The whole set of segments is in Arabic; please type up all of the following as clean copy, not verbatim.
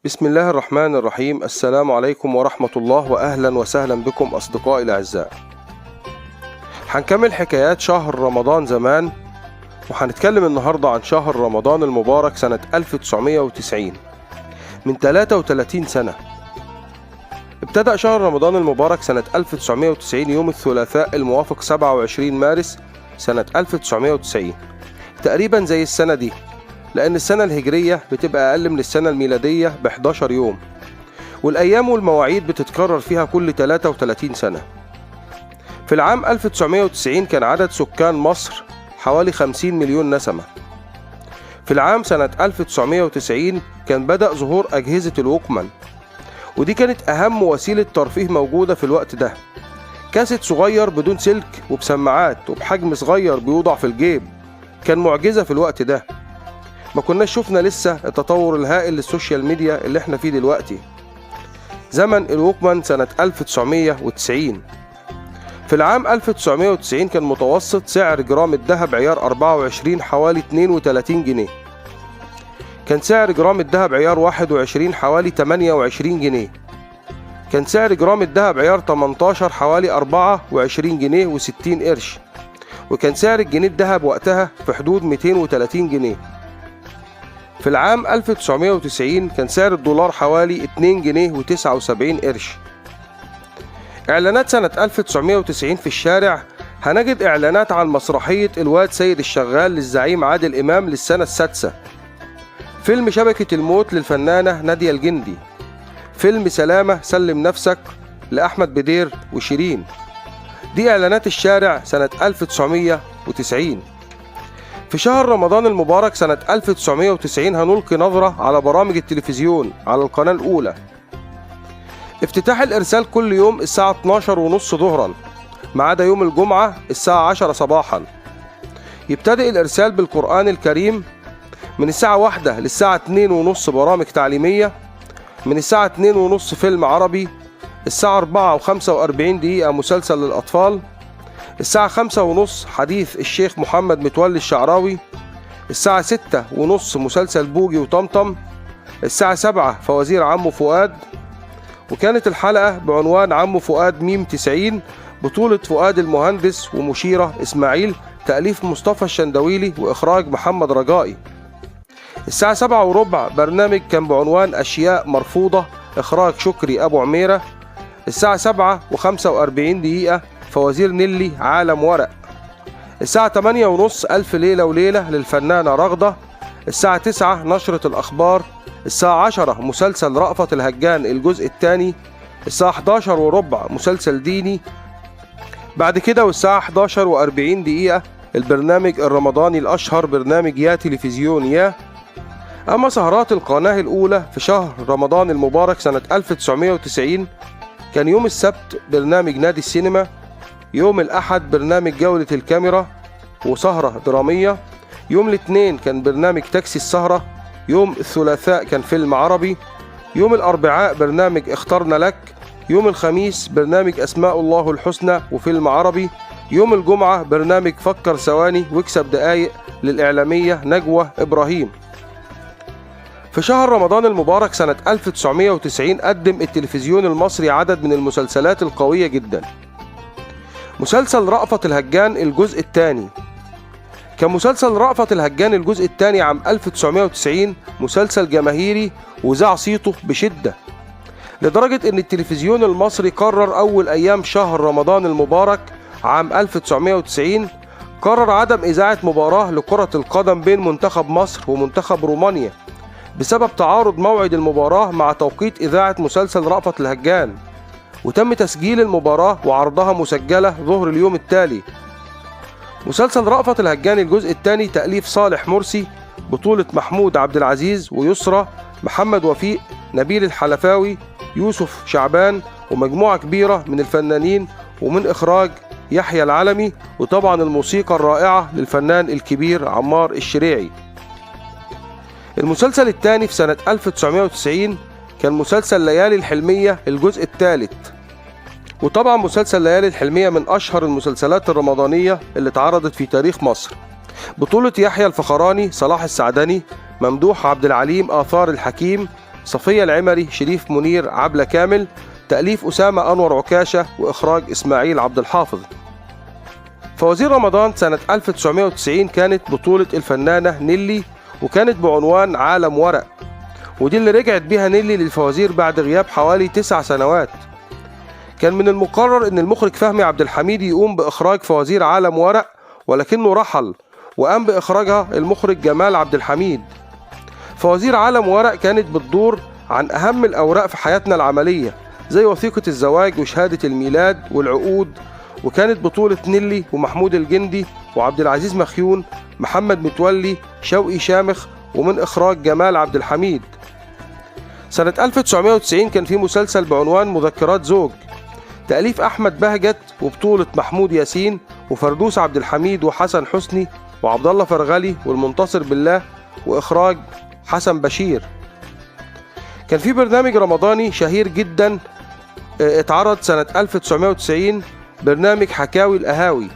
بسم الله الرحمن الرحيم. السلام عليكم ورحمة الله، وأهلا وسهلا بكم أصدقائي الأعزاء. هنكمل حكايات شهر رمضان زمان، وهنتكلم النهاردة عن شهر رمضان المبارك سنة 1990 من 33 سنة. ابتدأ شهر رمضان المبارك سنة 1990 يوم الثلاثاء الموافق 27 مارس سنة 1990، تقريبا زي السنة دي، لأن السنة الهجرية بتبقى أقل من السنة الميلادية ب11 يوم، والأيام والمواعيد بتتكرر فيها كل 33 سنة. في العام 1990 كان عدد سكان مصر حوالي 50 مليون نسمة. في العام سنة 1990 كان بدأ ظهور أجهزة الووكمان، ودي كانت أهم وسيلة ترفيه موجودة في الوقت ده. كاسيت صغير بدون سلك وبسماعات وبحجم صغير بيوضع في الجيب، كان معجزة في الوقت ده. ما كناش شفنا لسه التطور الهائل للسوشيال ميديا اللي احنا فيه دلوقتي. زمن الووكمان سنة 1990. في العام 1990 كان متوسط سعر جرام الذهب عيار 24 حوالي 32 جنيه. كان سعر جرام الذهب عيار 21 حوالي 28 جنيه. كان سعر جرام الذهب عيار 18 حوالي 24 جنيه و60 قرش. وكان سعر الجنيه الذهب وقتها في حدود 230 جنيه. في العام 1990 كان سعر الدولار حوالي 2 جنيه و79 قرش. إعلانات سنة 1990 في الشارع، هنجد إعلانات عن مسرحية الواد سيد الشغال للزعيم عادل إمام للسنة السادسة. فيلم شبكة الموت للفنانة نادية الجندي. فيلم سلامة سلم نفسك لأحمد بدير وشيرين. دي إعلانات الشارع سنة 1990. في شهر رمضان المبارك سنة 1990 هنلقي نظرة على برامج التلفزيون على القناة الأولى. افتتاح الإرسال كل يوم الساعة 12:30 ظهرا، ما عدا يوم الجمعة الساعة 10 صباحا. يبتدئ الإرسال بالقرآن الكريم. من الساعة 1 للساعة 2:30 برامج تعليمية. من الساعة 2:30 فيلم عربي. الساعة 4:45 مسلسل للأطفال. الساعة 5:30 حديث الشيخ محمد متولي الشعراوي. الساعة 6:30 مسلسل بوجي وطمطم. الساعة 7 فوازير عمو فؤاد. وكانت الحلقة بعنوان عمو فؤاد ميم 90، بطولة فؤاد المهندس ومشيرة إسماعيل، تأليف مصطفى الشندويلي وإخراج محمد رجائي. الساعة 7:15 برنامج كان بعنوان أشياء مرفوضة، إخراج شكري أبو عميرة. الساعة 7:45 فوازير نيلي عالم ورق. الساعة 8:30 ألف ليلة وليلة للفنانة رغدة. الساعة 9 نشرة الأخبار. الساعة 10 مسلسل رأفت الهجان الجزء الثاني. الساعة 11:15 مسلسل ديني. بعد كده والساعة 11:40 البرنامج الرمضاني الأشهر برنامج يا تلفزيون يا. أما سهرات القناة الأولى في شهر رمضان المبارك سنة 1990 كان يوم السبت برنامج نادي السينما. يوم الأحد برنامج جولة الكاميرا وسهرة درامية. يوم الاثنين كان برنامج تاكسي السهرة. يوم الثلاثاء كان فيلم عربي. يوم الأربعاء برنامج اخترنا لك. يوم الخميس برنامج أسماء الله الحسنى وفيلم عربي. يوم الجمعة برنامج فكر ثواني واكسب دقايق للإعلامية نجوى إبراهيم. في شهر رمضان المبارك سنة 1990 قدم التلفزيون المصري عدد من المسلسلات القوية جدا. مسلسل رأفت الهجان الجزء الثاني. كان مسلسل رأفت الهجان الجزء الثاني عام 1990 مسلسل جماهيري وذاع صيته بشدة، لدرجة ان التلفزيون المصري قرر اول ايام شهر رمضان المبارك عام 1990 قرر عدم اذاعة مباراة لكرة القدم بين منتخب مصر ومنتخب رومانيا بسبب تعارض موعد المباراة مع توقيت اذاعة مسلسل رأفت الهجان، وتم تسجيل المباراة وعرضها مسجلة ظهر اليوم التالي. مسلسل رأفت الهجان الجزء الثاني تأليف صالح مرسي، بطولة محمود عبد العزيز ويسرى، محمد وفيق، نبيل الحلفاوي، يوسف شعبان، ومجموعة كبيرة من الفنانين، ومن إخراج يحيى العلمي، وطبعا الموسيقى الرائعة للفنان الكبير عمار الشريعي. المسلسل الثاني في سنة 1990 كان مسلسل ليالي الحلمية الجزء الثالث. وطبعا مسلسل ليالي الحلمية من أشهر المسلسلات الرمضانية اللي اتعرضت في تاريخ مصر، بطولة يحيى الفخراني، صلاح السعدني، ممدوح عبد العليم، آثار الحكيم، صفية العمري، شريف منير، عبلة كامل. تأليف أسامة أنور عكاشة وإخراج إسماعيل عبد الحافظ. فوازير رمضان سنة 1990 كانت بطولة الفنانة نيلي، وكانت بعنوان عالم ورق، ودي اللي رجعت بيها نيلي للفوازير بعد غياب حوالي 9 سنوات. كان من المقرر ان المخرج فهمي عبد الحميد يقوم باخراج فوازير عالم ورق، ولكنه رحل وقام باخراجها المخرج جمال عبد الحميد. فوازير عالم ورق كانت بتدور عن اهم الاوراق في حياتنا العملية، زي وثيقة الزواج وشهادة الميلاد والعقود، وكانت بطولة نيلي ومحمود الجندي وعبد العزيز مخيون، محمد متولي، شوقي شامخ، ومن إخراج جمال عبد الحميد. سنة 1990 كان في مسلسل بعنوان مذكرات زوج، تأليف أحمد بهجت وبطولة محمود ياسين وفردوس عبد الحميد وحسن حسني وعبد الله فرغلي والمنتصر بالله، وإخراج حسن بشير. كان في برنامج رمضاني شهير جدا اتعرض سنة 1990، برنامج حكاوي القهاوي،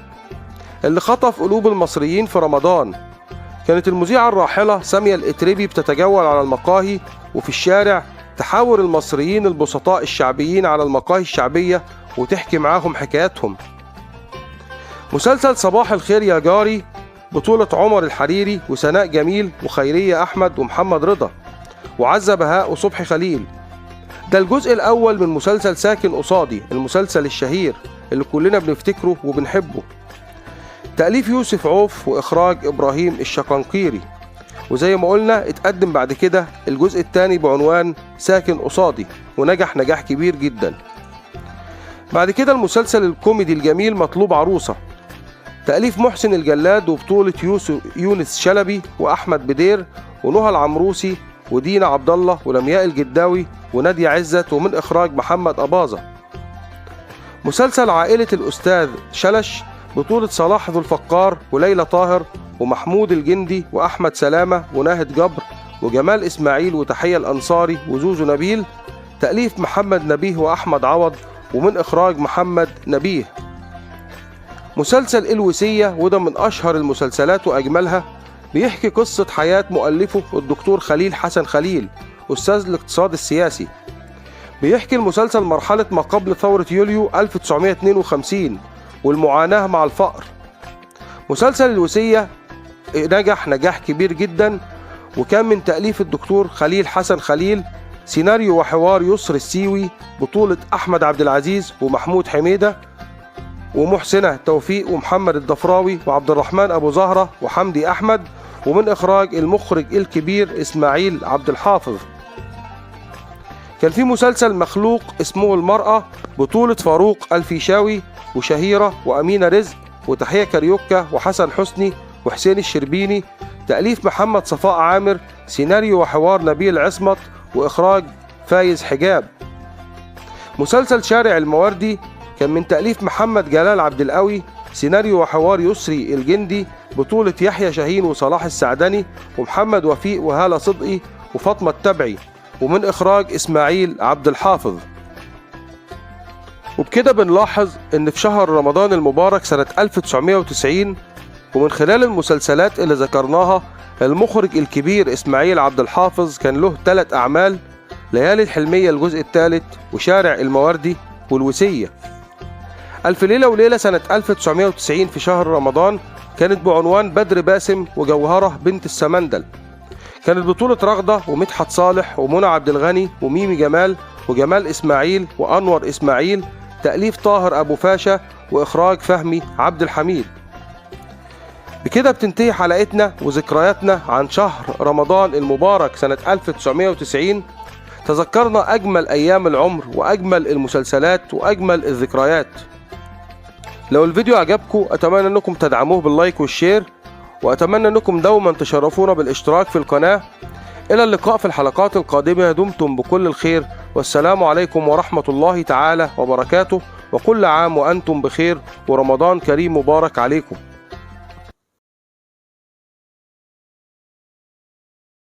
اللي خطف قلوب المصريين في رمضان. كانت المذيعة الراحلة سامية الإتربي بتتجول على المقاهي وفي الشارع، تحاور المصريين البسطاء الشعبيين على المقاهي الشعبية وتحكي معاهم حكاياتهم. مسلسل صباح الخير يا جاري، بطولة عمر الحريري وسناء جميل وخيرية أحمد ومحمد رضا وعزة بهاء وصبحي خليل. ده الجزء الأول من مسلسل ساكن قصادي، المسلسل الشهير اللي كلنا بنفتكره وبنحبه. تأليف يوسف عوف وإخراج إبراهيم الشقنقيري. وزي ما قلنا اتقدم بعد كده الجزء الثاني بعنوان ساكن قصادي، ونجح نجاح كبير جدا. بعد كده المسلسل الكوميدي الجميل مطلوب عروسة، تأليف محسن الجلاد وبطولة يونس شلبي وأحمد بدير ونهى العمروسي ودينا عبد الله ولمياء الجداوي ونادية عزت، ومن إخراج محمد أباظة. مسلسل عائلة الأستاذ شلش، بطولة صلاح ذو الفقار وليلى طاهر ومحمود الجندي وأحمد سلامة وناهد جبر وجمال إسماعيل وتحية الأنصاري وزوزو نبيل. تأليف محمد نبيه وأحمد عوض، ومن إخراج محمد نبيه. مسلسل الوصية، وده من أشهر المسلسلات وأجملها، بيحكي قصة حياة مؤلفه الدكتور خليل حسن خليل، أستاذ الاقتصاد السياسي. بيحكي المسلسل مرحلة ما قبل ثورة يوليو 1952 والمعاناة مع الفقر. مسلسل الوصية نجح نجاح كبير جدا، وكان من تأليف الدكتور خليل حسن خليل، سيناريو وحوار يسر السيوي، بطولة أحمد عبد العزيز ومحمود حميدة ومحسنة توفيق ومحمد الضفراوي وعبد الرحمن أبو زهرة وحمدي أحمد، ومن إخراج المخرج الكبير إسماعيل عبد الحافظ. كان في مسلسل مخلوق اسمه المرأة، بطولة فاروق الفيشاوي وشهيرة وأمينة رزق وتحية كاريوكا وحسن حسني وحسين الشربيني. تأليف محمد صفاء عامر، سيناريو وحوار نبيل عصمت وإخراج فايز حجاب. مسلسل شارع المواردي كان من تأليف محمد جلال عبد القوي، سيناريو وحوار يسري الجندي، بطولة يحيى شاهين وصلاح السعدني ومحمد وفيق وهالة صدقي وفاطمة التبعي، ومن إخراج إسماعيل عبد الحافظ. وبكده بنلاحظ إن في شهر رمضان المبارك سنة 1990، ومن خلال المسلسلات اللي ذكرناها، المخرج الكبير إسماعيل عبد الحافظ كان له 3 أعمال: ليالي الحلمية الجزء الثالث، وشارع المواردي، والوصية. ألف ليلة وليلة سنة 1990 في شهر رمضان كانت بعنوان بدر باسم وجوهرة بنت السمندل. كانت بطولة رغدة ومدحت صالح ومنى عبد الغني وميمي جمال وجمال إسماعيل وأنور إسماعيل. تأليف طاهر أبو فاشا وإخراج فهمي عبد الحميد. بكده بتنتهي حلقتنا وذكرياتنا عن شهر رمضان المبارك سنة 1990. تذكرنا أجمل أيام العمر وأجمل المسلسلات وأجمل الذكريات. لو الفيديو عجبكم أتمنى أنكم تدعموه باللايك والشير، وأتمنى أنكم دوما تشرفونا بالاشتراك في القناة. إلى اللقاء في الحلقات القادمة، دمتم بكل الخير، والسلام عليكم ورحمة الله تعالى وبركاته، وكل عام وأنتم بخير، ورمضان كريم مبارك عليكم.